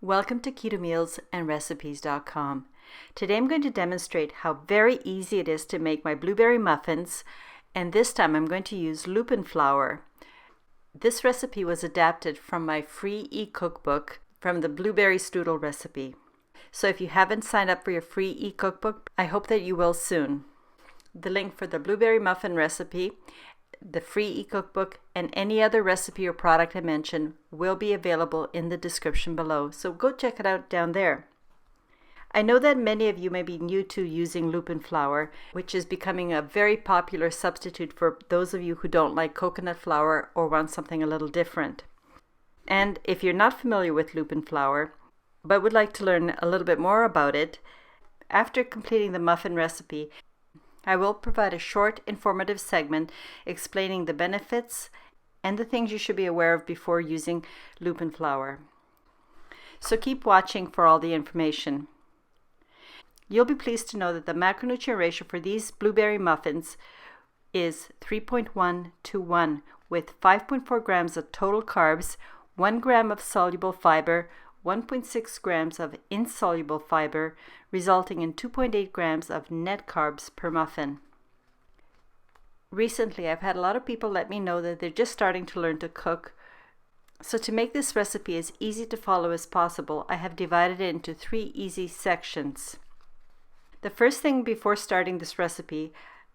Welcome to KetoMealsAndRecipes.com. Today I'm going to demonstrate how very easy it is to make my blueberry muffins, and this time I'm going to use Lupin Flour. This recipe was adapted from my free e-cookbook from the blueberry strudel recipe. So if you haven't signed up for your free e-cookbook, I hope that you will soon. The link for the blueberry muffin recipe, the free e-cookbook, and any other recipe or product I mention will be available in the description below, so go check it out down there. I know that many of you may be new to using Lupin Flour, which is becoming a very popular substitute for those of you who don't like coconut flour or want something a little different. And if you're not familiar with Lupin Flour, but would like to learn a little bit more about it, after completing the muffin recipe, I will provide a short, informative segment explaining the benefits and the things you should be aware of before using Lupin Flour. So keep watching for all the information. You'll be pleased to know that the macronutrient ratio for these blueberry muffins is 3.1 to 1, with 5.4 grams of total carbs, 1 gram of soluble fiber, 1.6 grams of insoluble fiber, resulting in 2.8 grams of net carbs per muffin. Recently, I've had a lot of people let me know that they're just starting to learn to cook. So to make this recipe as easy to follow as possible, I have divided it into 3 easy sections. The first thing before starting this recipe,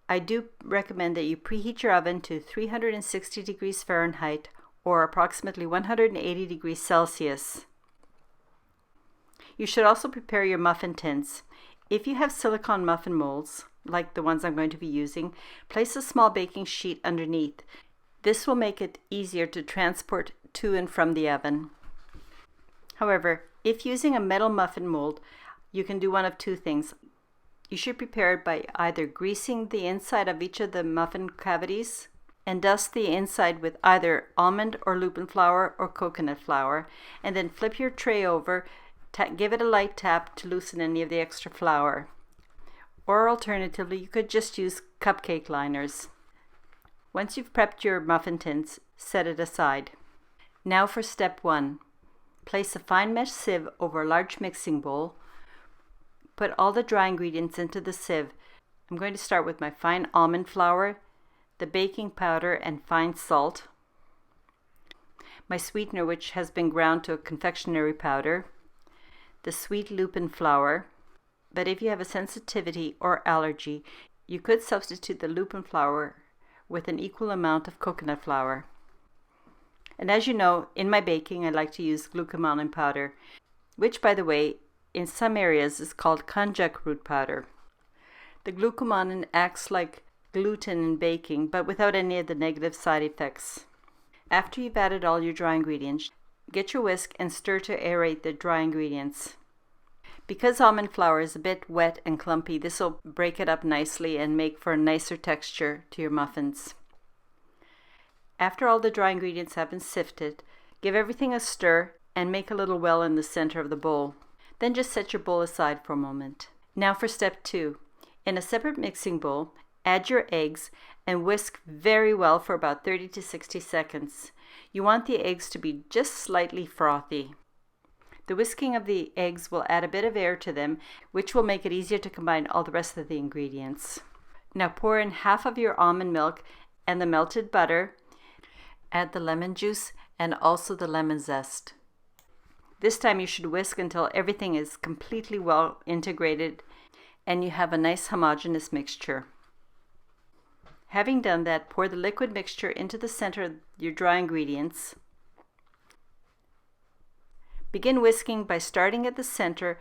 I do recommend that you preheat your oven to 360 degrees Fahrenheit or approximately 180 degrees Celsius. You should also prepare your muffin tins. If you have silicone muffin molds, like the ones I'm going to be using, place a small baking sheet underneath. This will make it easier to transport to and from the oven. However, if using a metal muffin mold, you can do one of 2 things. You should prepare it by either greasing the inside of each of the muffin cavities and dust the inside with either almond or Lupin flour or coconut flour, and then flip your tray over. Give it a light tap to loosen any of the extra flour. Or alternatively, you could just use cupcake liners. Once you've prepped your muffin tins, set it aside. Now for step 1. Place a fine mesh sieve over a large mixing bowl. Put all the dry ingredients into the sieve. I'm going to start with my fine almond flour, the baking powder and fine salt, my sweetener which has been ground to a confectionery powder, the sweet Lupin flour, but if you have a sensitivity or allergy, you could substitute the Lupin flour with an equal amount of coconut flour. And as you know, in my baking I like to use glucomannan powder, which by the way, in some areas is called konjac root powder. The glucomannan acts like gluten in baking, but without any of the negative side effects. After you've added all your dry ingredients, get your whisk and stir to aerate the dry ingredients. Because almond flour is a bit wet and clumpy, this will break it up nicely and make for a nicer texture to your muffins. After all the dry ingredients have been sifted, give everything a stir and make a little well in the center of the bowl. Then just set your bowl aside for a moment. Now for step 2. In a separate mixing bowl, add your eggs and whisk very well for about 30 to 60 seconds. You want the eggs to be just slightly frothy. The whisking of the eggs will add a bit of air to them, which will make it easier to combine all the rest of the ingredients. Now pour in half of your almond milk and the melted butter. Add the lemon juice and also the lemon zest. This time you should whisk until everything is completely well integrated and you have a nice homogeneous mixture. Having done that, pour the liquid mixture into the center of your dry ingredients. Begin whisking by starting at the center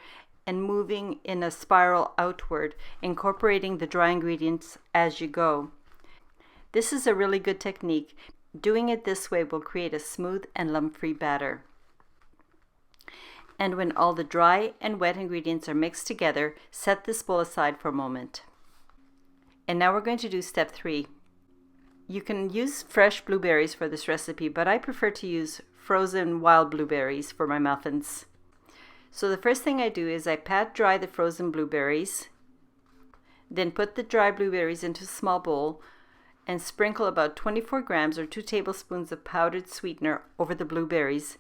and moving in a spiral outward, incorporating the dry ingredients as you go. This is a really good technique. Doing it this way will create a smooth and lump-free batter. And when all the dry and wet ingredients are mixed together, set this bowl aside for a moment. And now we're going to do step 3. You can use fresh blueberries for this recipe, but I prefer to use frozen wild blueberries for my muffins. So the first thing I do is I pat dry the frozen blueberries, then put the dry blueberries into a small bowl and sprinkle about 24 grams or 2 tablespoons of powdered sweetener over the blueberries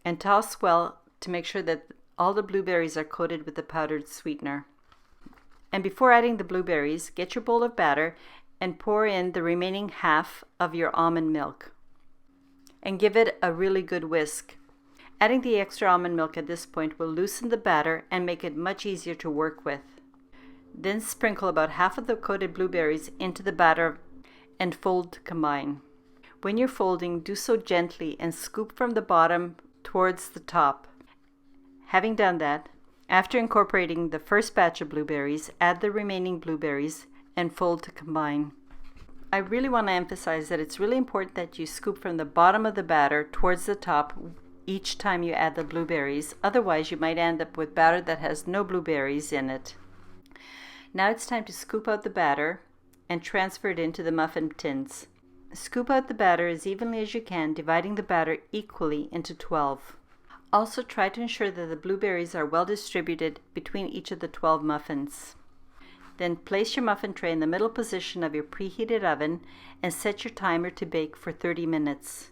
and toss well to make sure that all the blueberries are coated with the powdered sweetener. And before adding the blueberries, get your bowl of batter and pour in the remaining half of your almond milk. And give it a really good whisk. Adding the extra almond milk at this point will loosen the batter and make it much easier to work with. Then sprinkle about half of the coated blueberries into the batter and fold to combine. When you're folding, do so gently and scoop from the bottom towards the top. Having done that, after incorporating the first batch of blueberries, add the remaining blueberries and fold to combine. I really want to emphasize that it's really important that you scoop from the bottom of the batter towards the top each time you add the blueberries. Otherwise, you might end up with batter that has no blueberries in it. Now it's time to scoop out the batter and transfer it into the muffin tins. Scoop out the batter as evenly as you can, dividing the batter equally into 12. Also try to ensure that the blueberries are well distributed between each of the 12 muffins. Then place your muffin tray in the middle position of your preheated oven and set your timer to bake for 30 minutes.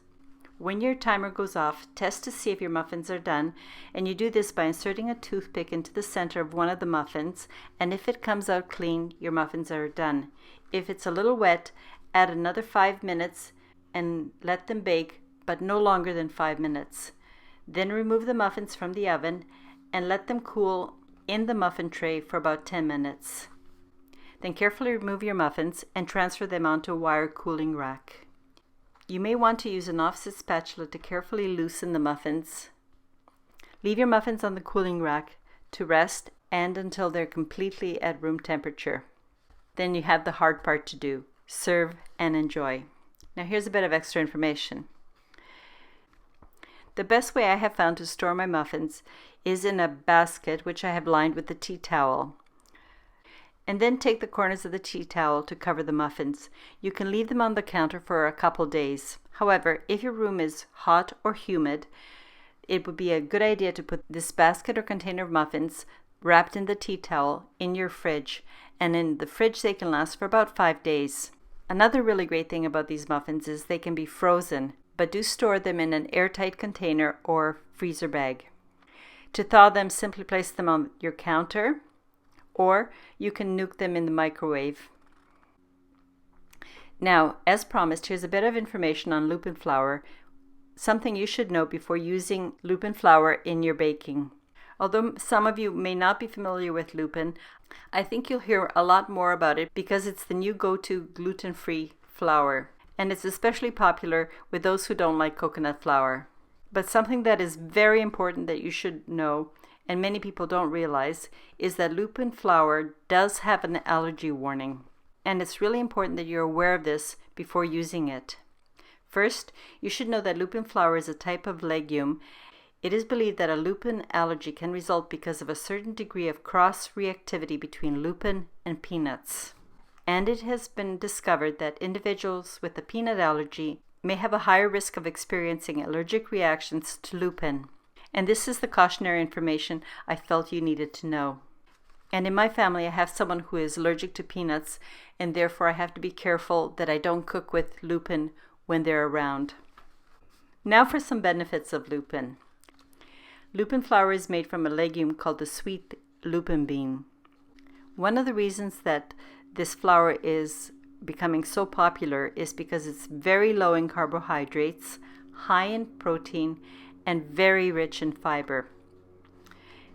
When your timer goes off, test to see if your muffins are done, and you do this by inserting a toothpick into the center of one of the muffins, and if it comes out clean, your muffins are done. If it's a little wet, add another 5 minutes and let them bake, but no longer than 5 minutes. Then remove the muffins from the oven and let them cool in the muffin tray for about 10 minutes. Then carefully remove your muffins and transfer them onto a wire cooling rack. You may want to use an offset spatula to carefully loosen the muffins. Leave your muffins on the cooling rack to rest and until they're completely at room temperature. Then you have the hard part to do. Serve and enjoy. Now here's a bit of extra information. The best way I have found to store my muffins is in a basket which I have lined with a tea towel. And then take the corners of the tea towel to cover the muffins. You can leave them on the counter for a couple days. However, if your room is hot or humid, it would be a good idea to put this basket or container of muffins wrapped in the tea towel in your fridge. And in the fridge they can last for about 5 days. Another really great thing about these muffins is they can be frozen, but do store them in an airtight container or freezer bag. To thaw them, simply place them on your counter, or you can nuke them in the microwave. Now, as promised, here's a bit of information on Lupin Flour, something you should know before using Lupin Flour in your baking. Although some of you may not be familiar with Lupin, I think you'll hear a lot more about it because it's the new go-to gluten-free flour, and it's especially popular with those who don't like coconut flour. But something that is very important that you should know, and many people don't realize, is that Lupin Flour does have an allergy warning. And it's really important that you're aware of this before using it. First, you should know that Lupin Flour is a type of legume. It is believed that a lupin allergy can result because of a certain degree of cross-reactivity between lupin and peanuts. And it has been discovered that individuals with a peanut allergy may have a higher risk of experiencing allergic reactions to lupin. And this is the cautionary information I felt you needed to know. And in my family, I have someone who is allergic to peanuts, and therefore I have to be careful that I don't cook with lupin when they're around. Now for some benefits of lupin. Lupin flour is made from a legume called the sweet lupin bean. One of the reasons that this flour is becoming so popular is because it's very low in carbohydrates, high in protein, and very rich in fiber.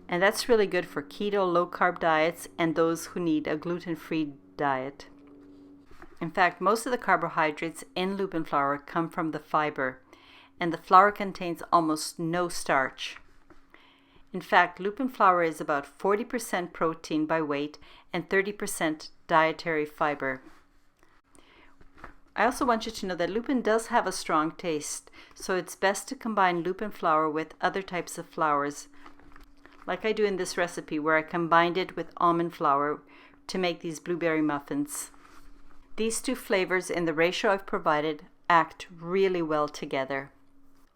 And that's really good for keto, low-carb diets and those who need a gluten-free diet. In fact, most of the carbohydrates in Lupin flour come from the fiber, and the flour contains almost no starch. In fact, Lupin flour is about 40% protein by weight and 30% dietary fiber. I also want you to know that lupin does have a strong taste, so it's best to combine Lupin flour with other types of flours, like I do in this recipe where I combined it with almond flour to make these blueberry muffins. These two flavors in the ratio I've provided act really well together.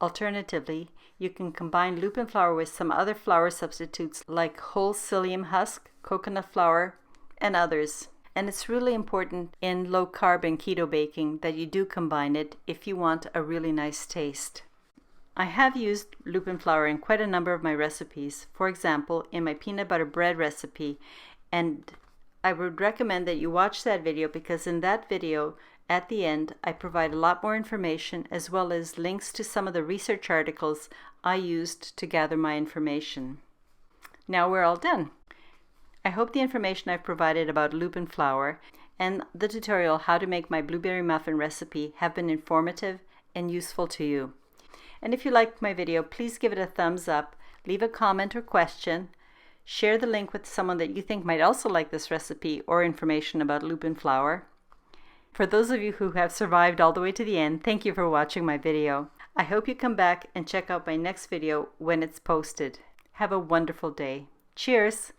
Alternatively, you can combine Lupin flour with some other flour substitutes like whole psyllium husk, coconut flour, and others. And it's really important in low-carb and keto baking that you do combine it if you want a really nice taste. I have used Lupin Flour in quite a number of my recipes, for example, in my peanut butter bread recipe, and I would recommend that you watch that video because in that video, at the end, I provide a lot more information as well as links to some of the research articles I used to gather my information. Now we're all done. I hope the information I've provided about Lupin Flour and the tutorial how to make my blueberry muffin recipe have been informative and useful to you. And if you liked my video, please give it a thumbs up, leave a comment or question, share the link with someone that you think might also like this recipe or information about Lupin Flour. For those of you who have survived all the way to the end, thank you for watching my video. I hope you come back and check out my next video when it's posted. Have a wonderful day. Cheers!